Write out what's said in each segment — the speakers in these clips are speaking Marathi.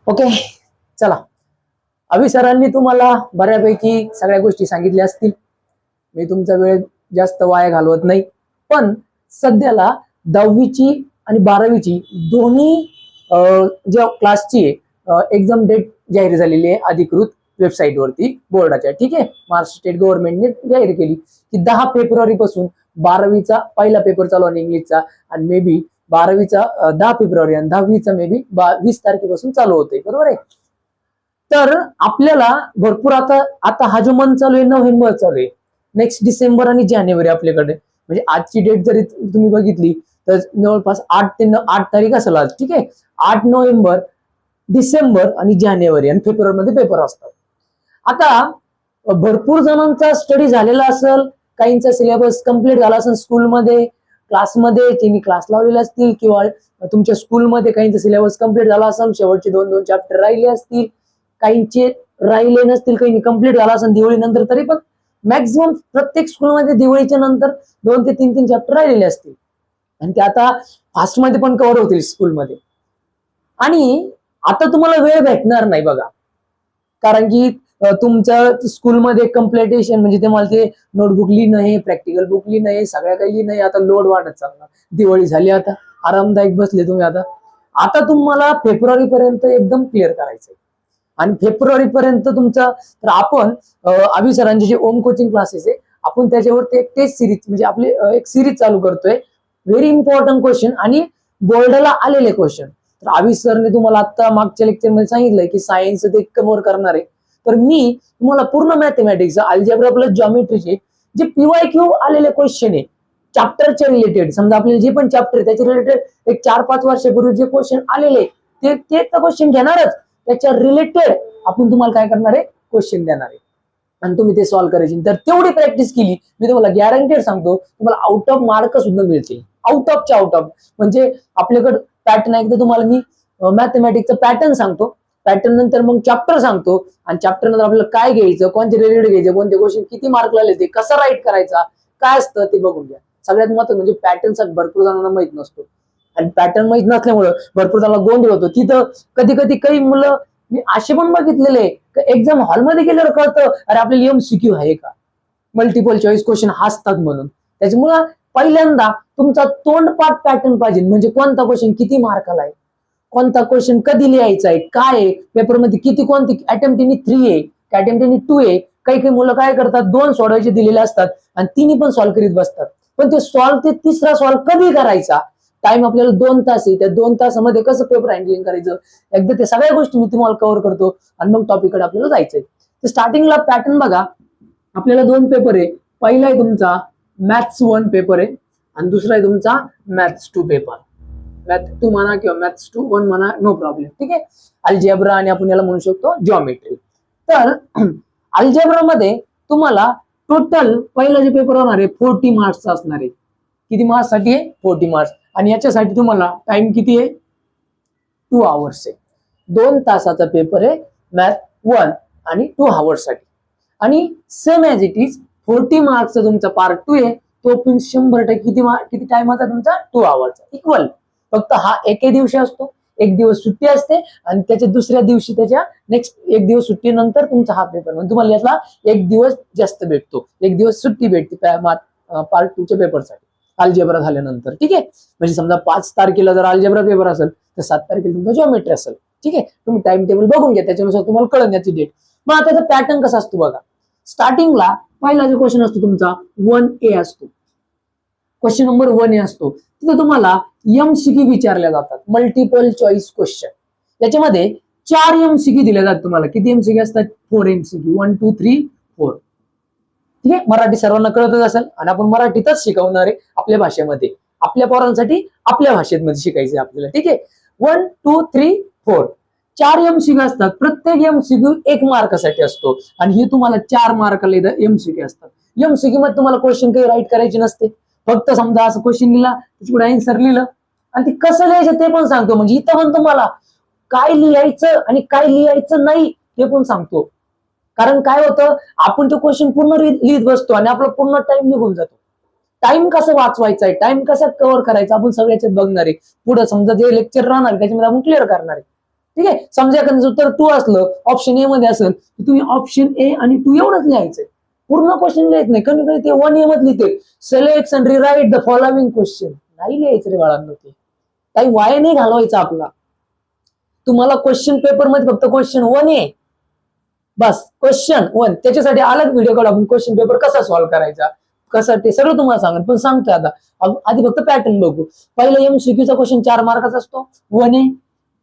ओके, चला. अभि सरांनी तुम्हाला बऱ्यापैकी सगळ्या गोष्टी सांगितल्या असतील. मी तुमचा वेळ जास्त वाया घालवत नाही. पण सध्याला 10वीची आणि 12वीची दोन्ही ज्या क्लासची एक्झाम डेट जाहीर झालेली आहे अधिकृत वेबसाईटवरती बोर्डाच्या. ठीक आहे, महाराष्ट्र स्टेट गव्हर्नमेंटने जाहीर केली की 10 फेब्रुवारी पासून 12वीचा पहिला पेपर चालू आहे इंग्लिशचा, आणि मे बी 12वीचा 10 फेब्रुवारी आणि 10वीचा मे बी 20 तारखेपासून चालू होते. बरोबर आहे. तर आपल्याला भरपूर आता आता हा जो मंथ चालू आहे नोव्हेंबर चालू आहे, नेक्स्ट डिसेंबर आणि जानेवारी आपल्याकडे. म्हणजे आजची डेट जरी तुम्ही बघितली तर जवळपास 8 तारीख असेल आज. ठीक आहे, 8 नोव्हेंबर, डिसेंबर आणि जानेवारी आणि फेब्रुवारीमध्ये पेपर असतात. आता भरपूर जणांचा स्टडी झालेला असेल, काहींचा सिलेबस कम्प्लीट झाला असेल स्कूलमध्ये, क्लासमध्ये त्यांनी क्लास लावलेले असतील, किंवा तुमच्या स्कूलमध्ये काहींचा सिलेबस कम्प्लीट झाला असेल, शेवटचे 2-2 चॅप्टर राहिले असतील, काहींचे राहिले नसतील, काही कम्प्लीट झाला असेल दिवाळी नंतर. तरी पण मॅक्झिमम प्रत्येक स्कूलमध्ये दिवाळीच्या नंतर 2 ते 3 चॅप्टर राहिलेले असतील, आणि ते आता फास्टमध्ये पण कव्हर होतील स्कूलमध्ये. आणि आता तुम्हाला वेळ भेटणार नाही बघा, कारण की तुमच्या स्कूलमध्ये कम्प्लिटेशन म्हणजे तुम्हाला ते नोटबुक लिहिणं आहे, प्रॅक्टिकल बुक लिहिणं आहे, सगळ्या काही लिहिणं आहे. आता लोड वाढत चालणार. दिवाळी झाली, आता आरामदायक बसले तुम्ही. आता तुम्हाला फेब्रुवारी पर्यंत एकदम क्लिअर करायचंय. आणि फेब्रुवारी पर्यंत तुमचा, तर आपण अभि सरांचे जे ओम कोचिंग क्लासेस आहे, आपण त्याच्यावरती एक टेस्ट सिरीज म्हणजे आपली एक सिरीज चालू करतोय. व्हेरी इम्पॉर्टंट क्वेश्चन आणि बोर्डाला आलेले क्वेश्चन. तर अभि सरने तुम्हाला आता मागच्या लेक्चर मध्ये सांगितलंय की सायन्स ते कव्हर करणार आहे. तर मी तुम्हाला पूर्ण मॅथमॅटिक्स, अल्जेब्रा प्लस जॉमेट्रीचे जे PYQ आलेले क्वेश्चन आहे चॅप्टरच्या रिलेटेड, समजा आपल्याला जे पण चॅप्टर त्याच्या रिलेटेड एक 4-5 वर्षापूर्वी जे क्वेश्चन आलेले ते क्वेश्चन घेणारच. त्याच्या रिलेटेड आपण तुम्हाला काय करणार आहे, क्वेश्चन देणार आहे, आणि तुम्ही ते सॉल्व्ह करायचे. तर तेवढी प्रॅक्टिस केली, मी तुम्हाला गॅरंटेड सांगतो तुम्हाला आउट ऑफ मार्क सुद्धा मिळतील. आउट ऑफ म्हणजे आपल्याकडे पॅटर्न आहे. एकदा तुम्हाला मी मॅथमॅटिक्सचा पॅटर्न सांगतो, पॅटर्न नंतर मग चॅप्टर सांगतो, आणि चॅप्टर नंतर आपल्याला काय घ्यायचं, कोणते रिलेटेड घ्यायचे, कोणते क्वेश्चन किती मार्कला लिहायचे, कसा राईट करायचा, काय असतं ते बघून घ्या. सगळ्यात महत्त्वाचं म्हणजे पॅटर्नचा भरपूर जणांना माहित नसतो, आणि पॅटर्न माहित नसल्यामुळं भरपूर जणांना गोंधळ होतो. तिथं कधी कधी काही मुलं मी असे पण बघितलेले एक्झाम हॉलमध्ये गेल्यावर कळतं अरे आपल्याला MCQ आहे का, मल्टिपल चॉईस क्वेश्चन असतात म्हणून. त्याच्यामुळं पहिल्यांदा तुमचा तोंडपाठ पॅटर्न पाहिजे, म्हणजे कोणता क्वेश्चन किती मार्काला आहे, कोणता क्वेश्चन कधी लिहायचा आहे, काय आहे पेपरमध्ये, किती कोणती अटेम्प्ट 3 आहे, अटेम्प्ट 2 आहे. काही मुलं काय करतात, 2 सोडवायचे दिलेले असतात आणि 3 पण सॉल्व्ह करीत बसतात. पण ते तिसरा सॉल्व्ह कधी करायचा, टाइम आपल्याला 2 तास आहे, त्या 2 तासामध्ये कसं पेपर हँडलिंग करायचं, एकदा ते सगळ्या गोष्टी मी तुम्हाला कव्हर करतो, आणि मग टॉपिककडे आपल्याला जायचंय. तर स्टार्टिंगला पॅटर्न बघा, आपल्याला 2 पेपर आहे. पहिला आहे तुमचा मॅथ्स 1 पेपर आहे, आणि दुसरा आहे तुमचा मॅथ्स 2 पेपर. मॅथ 2 म्हणा किंवा मॅथ्स 1 म्हणा, नो प्रॉब्लेम. ठीक आहे, अल्जेब्रा आणि आपण याला म्हणू शकतो जॉमेट्री. तर अल्जेब्रा मध्ये तुम्हाला टोटल पहिला जे पेपर होणार आहे 40 मार्क्सचा असणार आहे. किती मार्क्स साठी आहे, 40 मार्क्स. आणि याच्यासाठी तुम्हाला टाइम किती आहे, 2 आवर्स आहे. 2 तासाचा पेपर आहे मॅथ 1 आणि 2 आवर्स साठी. आणि सेम ॲज इट इज 40 मार्क्सचा तुमचा पार्ट 2 आहे, तो पण 100% किती टाइमचा तुमचा, 2 आवर्सचा इक्वल. फक्त हा एके दिवशी असतो, एक दिवस सुट्टी असते, आणि त्याच्या दुसऱ्या दिवशी त्याच्या नेक्स्ट एक दिवस सुट्टीनंतर तुमचा हा पेपर, म्हणजे तुम्हाला यातला एक दिवस जास्त भेटतो, एक दिवस सुट्टी भेटते पार्ट 2च्या पेपरसाठी अल्जेब्रा झाल्यानंतर. ठीक आहे, म्हणजे समजा 5 तारखेला जर अल्जेब्रा पेपर असेल तर 7 तारखेला तुमचा जॉमेट्री असेल. ठीक आहे, तुम्ही टाइम टेबल बघून घ्या, त्याच्यानुसार तुम्हाला कळेल याची डेट. मग आता त्याचा पॅटर्न कसा असतो बघा. स्टार्टिंगला पहिला जो क्वेश्चन असतो तुमचा 1A असतो, क्वेश्चन नंबर 1A असतो. तिथे तुम्हाला MCQ विचारल्या जातात, मल्टिपल चॉईस क्वेश्चन. याच्यामध्ये 4 MCQ दिले जातात तुम्हाला. किती MCQ असतात, 4 MCQ, 1 2 3 4. ठीक आहे, मराठी सर्वांना कळतच असेल, आणि आपण मराठीतच शिकवणार आहे आपल्या भाषेमध्ये, आपल्या पोरांसाठी आपल्या भाषेमध्ये शिकायचे आपल्याला. ठीक आहे, 1 2 3 4 4 MCQ असतात. प्रत्येक MCQ 1 मार्कासाठी असतो, आणि हे तुम्हाला 4 मार्काला MCQ असतात. MCQ मध्ये तुम्हाला क्वेश्चन काही राईट करायचे नसते, फक्त समजा असं क्वेश्चन लिहिला त्याच्यापुढे आन्सर लिहिलं, आणि ते कसं लिहायचं ते पण सांगतो. म्हणजे इथं पण तुम्हाला काय लिहायचं आणि काय लिहायचं नाही ते पण सांगतो. कारण काय होतं, आपण तो क्वेश्चन पूर्ण लिहित बसतो आणि आपला पूर्ण टाइम निघून जातो. टाइम कसं वाचवायचा आहे, टाइम कसा कव्हर करायचा आपण सगळ्याच्यात बघणार आहे. पुढे समजा जे लेक्चर राहणार त्याच्यामध्ये आपण क्लिअर करणार आहे. ठीक आहे. समजा एखादं उत्तर 2 असलं, ऑप्शन ए मध्ये असेल, तर तुम्ही ऑप्शन ए आणि 2 एवढंच लिहायचंय, पूर्ण क्वेश्चन लिहायचं नाही. कधी कधी ते 1 ए मध्ये लिहिते select and rewrite the following question, नाही लिहायचं रे बाळांनो, ते काही वाया नाही घालवायचा आपला. तुम्हाला क्वेश्चन पेपर मध्ये फक्त क्वेश्चन 1 ए, बस क्वेश्चन 1, त्याच्यासाठी अलग व्हिडिओ काढू आपण, क्वेश्चन पेपर कसा सॉल्व्ह करायचा, कसं ते सगळं तुम्हाला सांगेल. पण सांगतोय आता, आधी फक्त पॅटर्न बघू. पहिला एमसीक्यूचा क्वेश्चन 4 मार्काचा असतो 1 ए,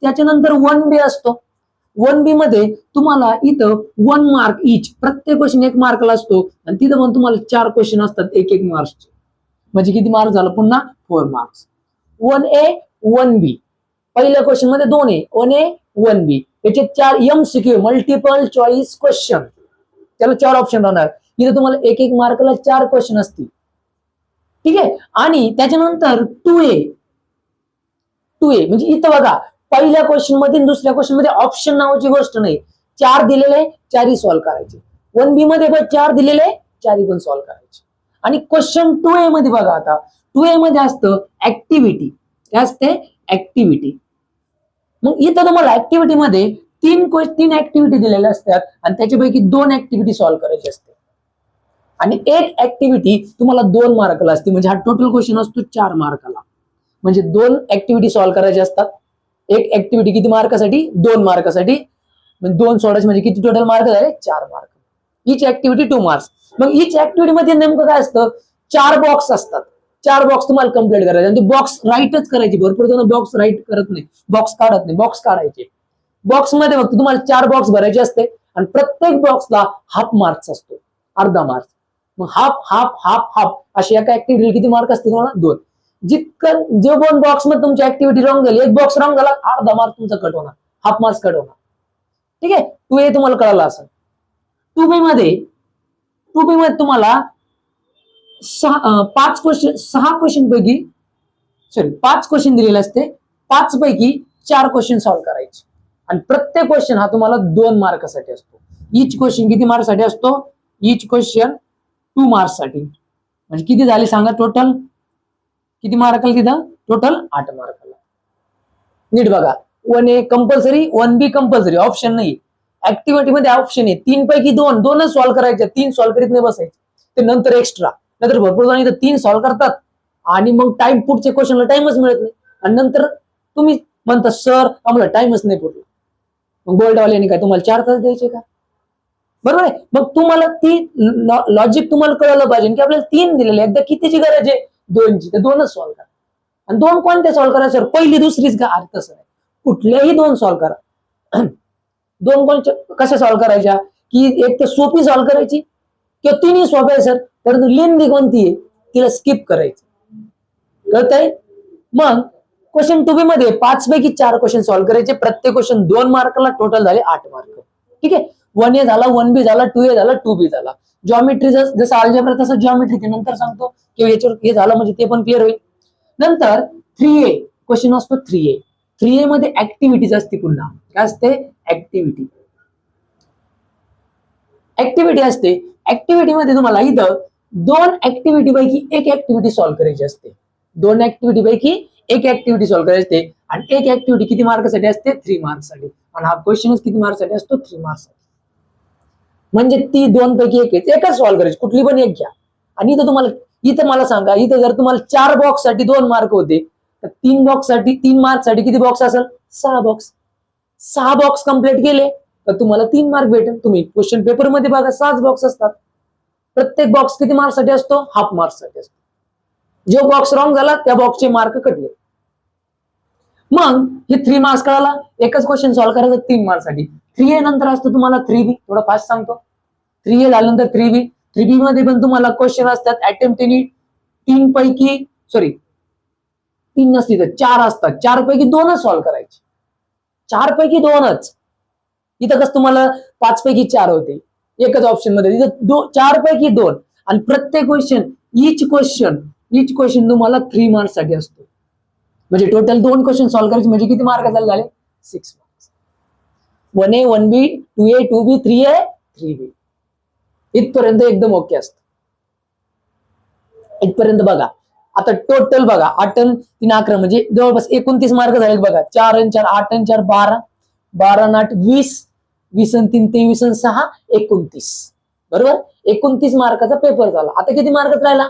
त्याच्यानंतर 1 बी असतो. 1 बी मध्ये तुम्हाला इथं 1 मार्क इच, प्रत्येक क्वेश्चन 1 मार्कला असतो, आणि तिथं पण तुम्हाला 4 क्वेश्चन असतात 1-1 मार्क्सचे, म्हणजे किती मार्क झालं पुन्हा 4 मार्क्स. 1 ए 1 बी, पहिल्या क्वेश्चन मध्ये 2 ए, 1 ए 1 बी, त्याचे 4 एमसीक्यू मल्टिपल चॉईस क्वेश्चन, त्याला 4 ऑप्शन राहणार. इथे तुम्हाला 1-1 मार्कला 4 क्वेश्चन असतील, ठीक आहे. आणि त्याच्यानंतर 2 ए, 2 ए म्हणजे इथं बघा, पहिल्या क्वेश्चन मध्ये दुसऱ्या क्वेश्चन मध्ये ऑप्शन नावाची गोष्ट नाही, 4 दिलेले 4ही सॉल्व्ह करायचे. 1 बी मध्ये पण 4 दिलेले 4ही पण सॉल्व्ह करायचे. आणि क्वेश्चन 2 ए मध्ये बघा, आता 2 ए मध्ये असतं ऍक्टिव्हिटी, काय असते ऍक्टिव्हिटी. मग इथं तुम्हाला ऍक्टिव्हिटी मध्ये 3 ऍक्टिव्हिटी दिलेल्या असतात, आणि त्याच्यापैकी 2 ऍक्टिव्हिटी सॉल्व्ह करायची असते, आणि 1 ऍक्टिव्हिटी तुम्हाला 2 मार्काला असते. म्हणजे हा टोटल क्वेश्चन असतो 4 मार्काला, म्हणजे 2 ऍक्टिव्हिटी सॉल्व्ह करायचे असतात. 1 ऍक्टिव्हिटी किती मार्कासाठी, 2 मार्कासाठी, म्हणजे 2 सोडायचे म्हणजे किती टोटल मार्क झाले 4 मार्क. इच ऍक्टिव्हिटी 2 मार्क्स. मग इच ऍक्टिव्हिटी मध्ये नेमकं काय असतं, 4 बॉक्स असतात, 4 बॉक्स तुम्हाला कंप्लीट करायचे, आणि बॉक्स राईटच करायची. भरपूर जण बॉक्स राईट करत नाही, बॉक्स काढत नाही, बॉक्स काढायचे. बॉक्स मध्ये फक्त तुम्हाला 4 बॉक्स भरायचे असते, आणि प्रत्येक बॉक्सला हाफ मार्क्स असतो, अर्धा मार्क्स. मग हाफ हाफ हाफ हाफ अशी एका ऍक्टिव्हिटी किती मार्क असते तुम्हाला 2. जितकं जे 2 बॉक्स मध्ये तुमची ऍक्टिव्हिटी रॉंग झाली, 1 बॉक्स रॉंग झाला, अर्धा मार्क तुमचा कट होणार, हाफ मार्क्स कट होणार, ठीक आहे. 2 ए तुम्हाला कळालं असेल. 2 बी मध्ये तुम्हाला 5 क्वेश्चन पैकी 5 क्वेश्चन दिलेले असते, 5 पैकी 4 क्वेश्चन सॉल्व्ह करायचे, आणि प्रत्येक क्वेश्चन हा तुम्हाला 2 मार्कासाठी असतो. इच क्वेश्चन किती मार्कसाठी असतो, इच क्वेश्चन 2 मार्क्ससाठी. म्हणजे किती झाले सांगा, टोटल किती मार्काला, तिथं टोटल 8 मार्काला. नीट बघा, 1 ए कंपल्सरी, 1 बी कंपल्सरी, ऑप्शन नाही. ऍक्टिव्हिटी मध्ये ऑप्शन आहे 3 पैकी 2 सॉल्व्ह करायचे, 3 सॉल्व्ह करीत नाही बसायचे, ते नंतर एक्स्ट्रा. नंतर भरपूर जण इथं 3 सॉल्व्ह करतात, आणि मग टाइम पुढच्या क्वेश्चनला टाइमच मिळत नाही, आणि नंतर तुम्ही म्हणता सर आम्हाला टाइमच नाही पुरला. मग बोर्डवाल्याने काय तुम्हाला 4 तास द्यायचे का, बरोबर आहे. मग तुम्हाला ती लॉजिक तुम्हाला कळलं पाहिजे की आपल्याला 3 दिलेले, एकदा कितीची गरज आहे, 2ची, तर 2च सॉल्व्ह करा. आणि 2 कोणते सॉल्व्ह करा सर, पहिली दुसरीच का, अर्थ तसं नाही, कुठल्याही 2 सॉल्व्ह करा. 2 कोणच्या कशा सॉल्व्ह करायच्या, की एक तर सोपी सॉल्व्ह करायची, किंवा 3ही सोप्या आहे सर, परंतु लेंदी कोणती आहे तिला स्किप करायचं, कळतंय. मग क्वेश्चन 2 बी मध्ये 5 पैकी 4 क्वेश्चन सॉल्व्ह करायचे, प्रत्येक क्वेश्चन 2 मार्कला, टोटल झाले 8 मार्क, ठीक आहे. 1 ए झाला, 1 बी झाला, 2 ए झाला, 2 बी झाला. जॉमेट्री जसं अल्जेब्रा तसं जॉमेट्री नंतर सांगतो, किंवा याच्यावर हे झालं म्हणजे ते पण क्लिअर होईल. नंतर 3 ए क्वेश्चन असतो, 3 ए. 3 ए मध्ये ऍक्टिव्हिटीज असते, पुन्हा काय असते, ऍक्टिव्हिटी. ऍक्टिव्हिटी असते, ऍक्टिव्हिटी मध्ये तुम्हाला इथं 2 ऍक्टिव्हिटी पैकी 1 ऍक्टिव्हिटी सॉल्व्ह करायची असते, 2 ऍक्टिव्हिटी पैकी 1 ऍक्टिव्हिटी सॉल्व्ह करायची असते, आणि 1 ऍक्टिव्हिटी किती मार्कसाठी असते, 3 मार्क्ससाठी. आणि हा क्वेश्चन किती मार्क्ससाठी असतो, 3 मार्क्ससाठी. म्हणजे ती 2 पैकी एकच सॉल्व्ह करायची, कुठली पण एक घ्या. आणि इथं मला सांगा, इथं जर तुम्हाला 4 बॉक्स साठी 2 मार्क होते, तर 3 मार्क्ससाठी किती बॉक्स असेल, 6 बॉक्स. 6 बॉक्स कंप्लीट केले तर तुम्हाला 3 मार्क भेटेल. तुम्ही क्वेश्चन पेपर मध्ये बघा 6 बॉक्स असतात, प्रत्येक बॉक्स किती मार्क्ससाठी असतो, हाफ मार्क्ससाठी असतो. जो बॉक्स रॉंग झाला त्या बॉक्सचे मार्क कटले. मग हे 3 मार्क्स कळाला, एकच क्वेश्चन सॉल्व्ह करायचं 3 मार्क्ससाठी. 3 ए नंतर असतो तुम्हाला 3 बी, थोडं फास्ट सांगतो. 3 ए झाल्यानंतर 3 बी. 3 बी मध्ये पण तुम्हाला क्वेश्चन असतात, अटेम्प्ट 3 पैकी 3 नसती तर 4 असतात, 4 पैकी 2च सॉल्व्ह करायचे, 4 पैकी 2च. इथं कसं तुम्हाला 5 पैकी 4 होते एकच ऑप्शन मध्ये, इथं 4 पैकी 2, आणि प्रत्येक क्वेश्चन इच क्वेश्चन तुम्हाला 3 मार्क्स साठी असतो. म्हणजे टोटल 2 क्वेश्चन सॉल्व्ह करायचे, म्हणजे किती मार्क झाले 6 मार्क्स. 1 ए 1 बी 2 ए 2 बी 3 ए 3 बी. इथपर्यंत एकदम ओके असत. इथपर्यंत बघा. आता टोटल बघा 8 आणि 3 11 म्हणजे जवळपास 29 मार्क झाले बघा. 4 आणि 4 8 आणि 4 12, 12 नाट 20, 20 आणि 3 23 आणि 6 29, बरोबर. 29 मार्काचा पेपर झाला. आता किती मार्काचा राहिला?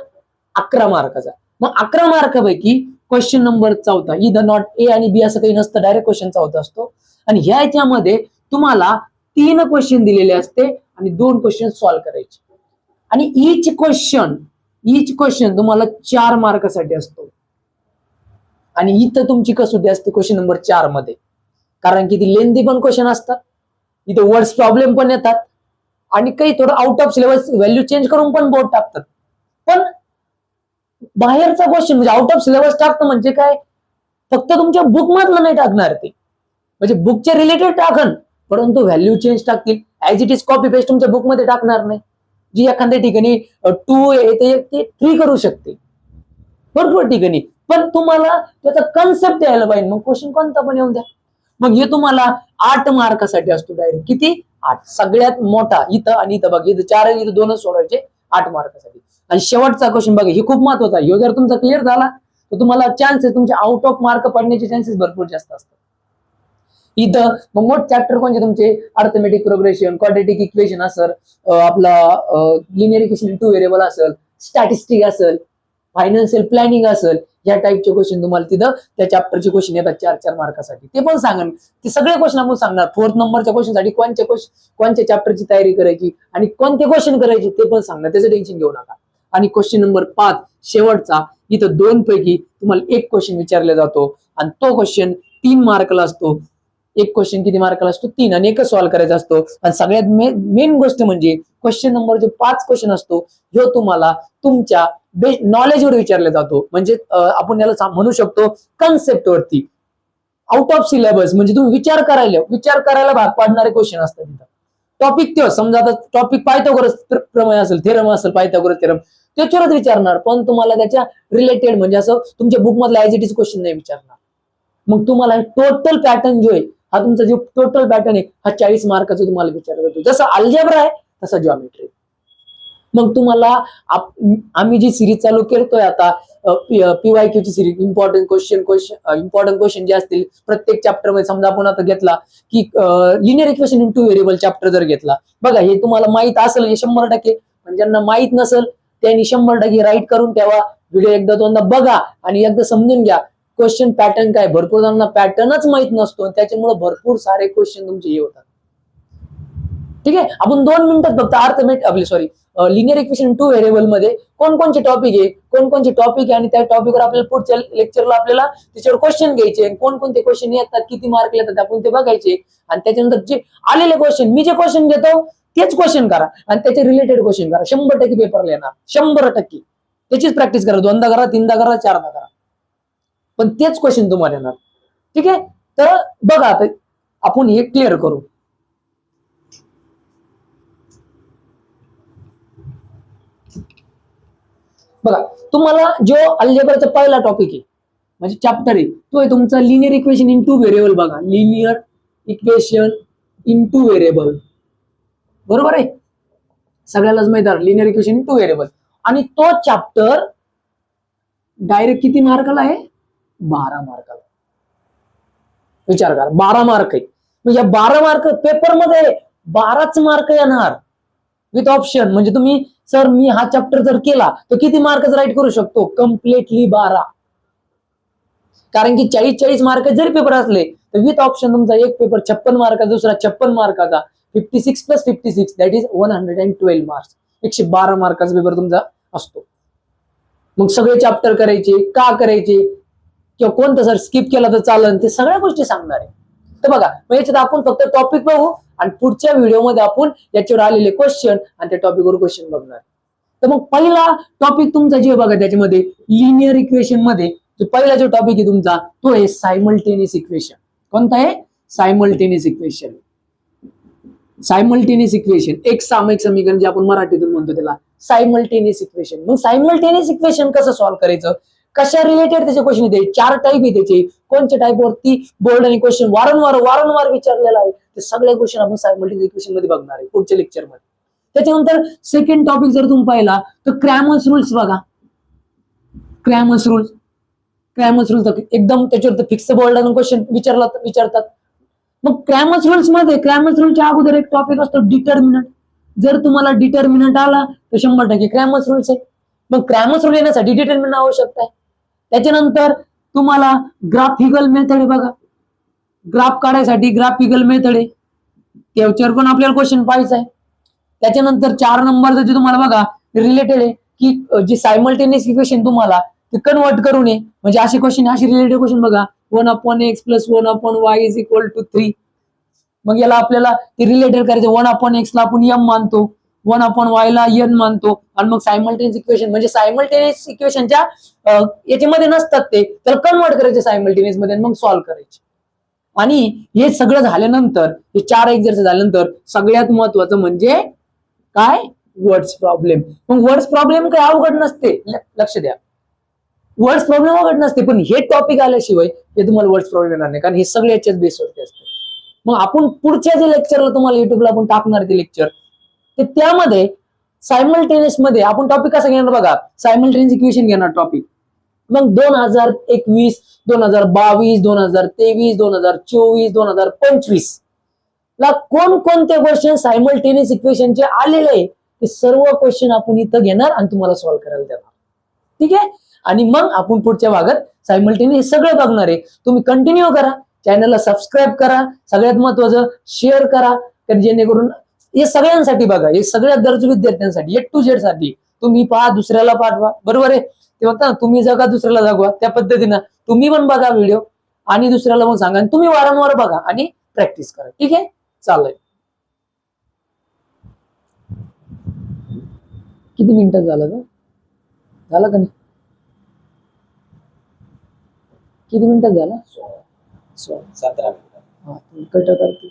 11 मार्काचा. मग 11 मार्कापैकी क्वेश्चन नंबर 4 इथं नॉट ए आणि बी असं काही नसतं, डायरेक्ट क्वेश्चन 4 असतो. आणि ह्या याच्यामध्ये तुम्हाला 3 क्वेश्चन दिलेले असते आणि 2 क्वेश्चन सॉल्व्ह करायचे. आणि इच क्वेश्चन तुम्हाला 4 मार्कासाठी असतो. आणि इथं तुमची कसोटी असते क्वेश्चन नंबर 4 मध्ये, कारण की ती लेंदी पण क्वेश्चन असतात, इथं वर्ड्स प्रॉब्लेम पण येतात आणि काही थोडं out of syllabus value change करून पण बोर्ड टाकतात. पण बाहेरचा क्वेश्चन म्हणजे आउट ऑफ सिलेबस टाकतं म्हणजे काय, फक्त तुमच्या बुक मधलं नाही टाकणार ते, म्हणजे बुकच्या रिलेटेड टाकन, परंतु व्हॅल्यू चेंज टाकतील. As it is copy paste तुमच्या बुक मध्ये टाकणार नाही. जी एखाद्या ठिकाणी 2 येते ते 3 करू शकते भरपूर ठिकाणी, पण तुम्हाला त्याचा कन्सेप्ट यायला पाहिजे. मग क्वेश्चन कोणता पण येऊन द्या. मग हे तुम्हाला 8 मार्कासाठी असतो डायरेक्ट. किती? 8. सगळ्यात मोठा इथं आणि इथं बघा, इथं 4 इथं 2च सोडवायचे 8 मार्कासाठी. आणि शेवटचा क्वेश्चन बघा, हे खूप महत्वाचा आहे. ह्यो जर तुमचा क्लिअर झाला तर तुम्हाला चान्सेस, तुमचे आउट ऑफ मार्क पडण्याचे चान्सेस भरपूर जास्त असतात. इथं मग मोठ चॅप्टर कोणते तुमचे? अर्थमेटिक प्रोग्रेशन, क्वाड्रेटिक इक्वेशन असेल, आपला लिनियर इक्वेशन इन 2 व्हेरिएबल असेल, स्टॅटिस्टिक असेल, फायनान्शियल प्लॅनिंग असेल, या टाईपचे क्वेश्चन तुम्हाला तिथं त्या चॅप्टरचे क्वेश्चन येतात 4 मार्कासाठी. ते पण सांगा, ते सगळे क्वेश्चन आपण सांगणार. 4th नंबरच्या क्वेश्चन साठी कोणत्या चॅप्टरची तयारी करायची आणि कोणते क्वेश्चन करायचे ते पण सांगणार, त्याचं टेन्शन घेऊ नका. आणि क्वेश्चन नंबर 5 शेवटचा, इथं 2 पैकी तुम्हाला 1 क्वेश्चन विचारला जातो आणि तो क्वेश्चन 3 मार्कला असतो. 1 क्वेश्चन किती मार्काला असतो? 3, आणि 1च सॉल्व्ह करायचा असतो. आणि सगळ्यात मेन गोष्ट म्हणजे क्वेश्चन नंबर जो 5 क्वेश्चन असतो जो तुम्हाला तुमच्या नॉलेजवर विचारला जातो, म्हणजे आपण याला म्हणू शकतो कन्सेप्ट वरती, आउट ऑफ सिलेबस, म्हणजे तुम्ही विचार करायला भाग पाडणारे क्वेश्चन असतात. टॉपिक तो समजा आता टॉपिक पायथागोरस प्रमेय असेल, थेरम असेल, पायथागोरस थेरम त्याच्यावरच विचारणार, पण तुम्हाला त्याच्या रिलेटेड म्हणजे असं तुमच्या बुक मधला ऍज इट इज क्वेश्चन नाही विचारणार. मग तुम्हाला टोटल पॅटर्न जो आहे, हा तुमचा जो टोटल पॅटर्न आहे हा 40 मार्काचा तुम्हाला विचारला जातो. जसं अल्जेब्रा आहे तसा जॉमेट्री. मग तुम्हाला आम्ही जी सिरीज चालू करतोय आता, PYQ ची सिरीज, इम्पॉर्टंट क्वेश्चन जे असतील प्रत्येक चॅप्टर मध्ये. समजा आपण आता घेतला की linear equation in 2 variable chapter जर घेतला, बघा हे तुम्हाला माहित असेल हे 100%, पण ज्यांना माहित नसेल त्यांनी 100% राईट करून ठेवा. व्हिडिओ एकदा दोनदा बघा आणि एकदा समजून घ्या क्वेश्चन पॅटर्न काय. भरपूर जणांना पॅटर्नच माहित नसतो, त्याच्यामुळे भरपूर सारे क्वेश्चन तुमचे हे होतात. ठीक आहे, आपण 2 मिनिटात फक्त लिनियर इक्वेशन इन 2 व्हेरिएबल मध्ये कोणकोणचे टॉपिक आहे आणि त्या टॉपिकवर आपल्याला पुढच्या लेक्चरला आपल्याला त्याच्यावर क्वेश्चन घ्यायचे, कोणकोणते क्वेश्चन येतात, किती मार्क येतात आपण ते बघायचे. आणि त्याच्यानंतर जे आलेले क्वेश्चन, मी जे क्वेश्चन घेतो तेच क्वेश्चन करा आणि त्याचे रिलेटेड क्वेश्चन करा. 100% पेपरला येणार, 100%. त्याचीच प्रॅक्टिस करा, 2दा करा, 3दा करा, 4दा करा, पण तेच क्वेश्चन तुम्हाला येणार. ठीक आहे, तर बघा आता आपण हे क्लिअर करू. बघा, तुम्हाला जो अल्जेब्राचा पहिला टॉपिक आहे म्हणजे चॅप्टर आहे तो आहे तुमचा लिनियर इक्वेशन इन 2 व्हेरिएबल. बघा, लिनियर इक्वेशन इन 2 व्हेरिएबल, बरोबर आहे, सगळ्यालाच माहित आहे लिनियर इक्वेशन इन 2 व्हेरिएबल. आणि तो चॅप्टर डायरेक्ट किती मार्काला आहे? 12 मार्काला. विचार करा, 12 मार्क आहे. म्हणजे 12 मार्क पेपरमध्ये 12च मार्क येणार विथ ऑप्शन. म्हणजे तुम्ही सर मी हा चॅप्टर जर केला तर किती मार्कच राईट करू शकतो? कम्प्लिटली 12. कारण की 40 मार्क जरी पेपर असले तर विथ ऑप्शन तुमचा एक पेपर 56 मार्काचा, दुसरा 56 मार्काचा, 56 + 56 दॅट इज 112 मार्क्स. 112 मार्काचा पेपर तुमचा असतो. मग सगळे चॅप्टर करायचे का करायचे, किंवा कोणतं सर स्किप केला तर चालन, ते सगळ्या गोष्टी सांगणार आहे. तर बघा, मग याच्यात आपण फक्त टॉपिक बघू आणि पुढच्या व्हिडिओमध्ये आपण याच्यावर आलेले क्वेश्चन आणि त्या टॉपिकवर क्वेश्चन बघणार. तर मग पहिला टॉपिक तुमचा जे बघा त्याच्यामध्ये लिनियर इक्वेशन मध्ये जो पहिला जो टॉपिक आहे तुमचा तो आहे सायमल्टेनियस इक्वेशन. कोणता आहे? Simultaneous equation. सायमल्टेनियस इक्वेशन, एक सामायिक समीकरण जे आपण मराठीतून म्हणतो त्याला सायमल्टेनियस इक्वेशन. मग सायमल्टेनियस इक्वेशन कसं सॉल्व्ह करायचं, कशा रिलेटेड त्याचे क्वेश्चन येते, 4 टाईप आहे त्याचे, कोणत्या टाईपवरती बोर्ड आणि क्वेश्चन वारंवार विचारलेला आहे, ते सगळे क्वेश्चन आपण सायमल्टेनियस इक्वेशन मध्ये बघणार आहे पुढच्या लेक्चर मध्ये. त्याच्यानंतर सेकंड टॉपिक जर तुम्ही पाहिला तर क्रॅमर्स रूल्स. बघा, क्रॅमर्स रूल्स एकदम त्याच्यावर फिक्स बोर्ड क्वेश्चन विचारतात. मग क्रॅमर्स रूल्स मध्ये क्रॅमर्स रूलच्या अगोदर एक टॉपिक असतो डिटर्मिनंट. जर तुम्हाला डिटर्मिनंट आला तर 100% क्रॅमर्स रूल्स आहे. मग क्रॅमर्स रूल येण्यासाठी डिटर्मिनंट आवश्यकता आहे. त्याच्यानंतर तुम्हाला ग्राफिकल मेथड आहे बघा, ग्राफ काढायसाठी ग्राफिकल मेथड आहे, त्याच्यावर पण आपल्याला क्वेश्चन पाहायचा आहे. त्याच्यानंतर 4 नंबरचं जे तुम्हाला बघा रिलेटेड आहे की जी सायमल्टेनियस इक्वेशन तुम्हाला ते कन्वर्ट करून आहे, म्हणजे असे क्वेश्चन, असे रिलेटेड क्वेश्चन बघा 1/x + 1/y = 3. मग याला आपल्याला ते रिलेटेड करायचं. 1/x ला आपण m मानतो, 1/y ला n मानतो, आणि मग सायमल्टेनियस इक्वेशन म्हणजे सायमल्टेनियस इक्वेशनच्या याच्यामध्ये नसतात ते, त्याला कन्वर्ट करायचे सायमल्टेनियस मध्ये मग सॉल्व्ह करायचे. आणि हे सगळं झाल्यानंतर, हे 4 एक्झरसाइज झाल्यानंतर सगळ्यात महत्वाचं म्हणजे काय, वर्ड्स प्रॉब्लेम. मग वर्ड्स प्रॉब्लेम काही अवघड नसते, लक्ष द्या, वर्ड्स प्रॉब्लेम अवघड नसते, पण हे टॉपिक आल्याशिवाय हे तुम्हाला वर्ड्स प्रॉब्लेम येणार नाही, कारण हे सगळे याच्याच बेसवरती असते. मग आपण पुढच्या जे लेक्चरला तुम्हाला युट्यूबला आपण टाकणार ते लेक्चर, ते त्यामध्ये सायमल्टेनियस मध्ये आपण टॉपिक कसा घेणार बघा, सायमल्टेनियस इक्वेशन घेणार टॉपिक. मग 2021, 2022, 2023, 2024, 2025 ला कोणकोणते क्वेश्चन सायमल्टेनियस इक्वेशनचे आलेले आहे ते सर्व क्वेश्चन आपण इथं घेणार आणि तुम्हाला सॉल्व्ह करायला देणार. ठीक आहे. आणि मग आपण पुढच्या भागात सायमल्टेनियस सगळं बघणार आहे. तुम्ही कंटिन्यू करा, चॅनलला सबस्क्राईब करा, सगळ्यात महत्वाचं शेअर करा, तर जेणेकरून हे सगळ्यांसाठी बघा, हे सगळ्या गरजू विद्यार्थ्यांसाठी, A to Z साठी. तुम्ही पहा, दुसऱ्याला पाठवा, बरोबर आहे. ते बघता ना, तुम्ही जगा दुसऱ्याला जगवा, त्या पद्धतीनं तुम्ही पण बघा व्हिडिओ आणि दुसऱ्याला पण सांगा, आणि तुम्ही वारंवार बघा आणि प्रॅक्टिस करा. ठीक आहे, चालेल. किती मिनिटं झालं का नाही? किती मिनिटात झाला? 17 मिनिटं. हा, कट करते.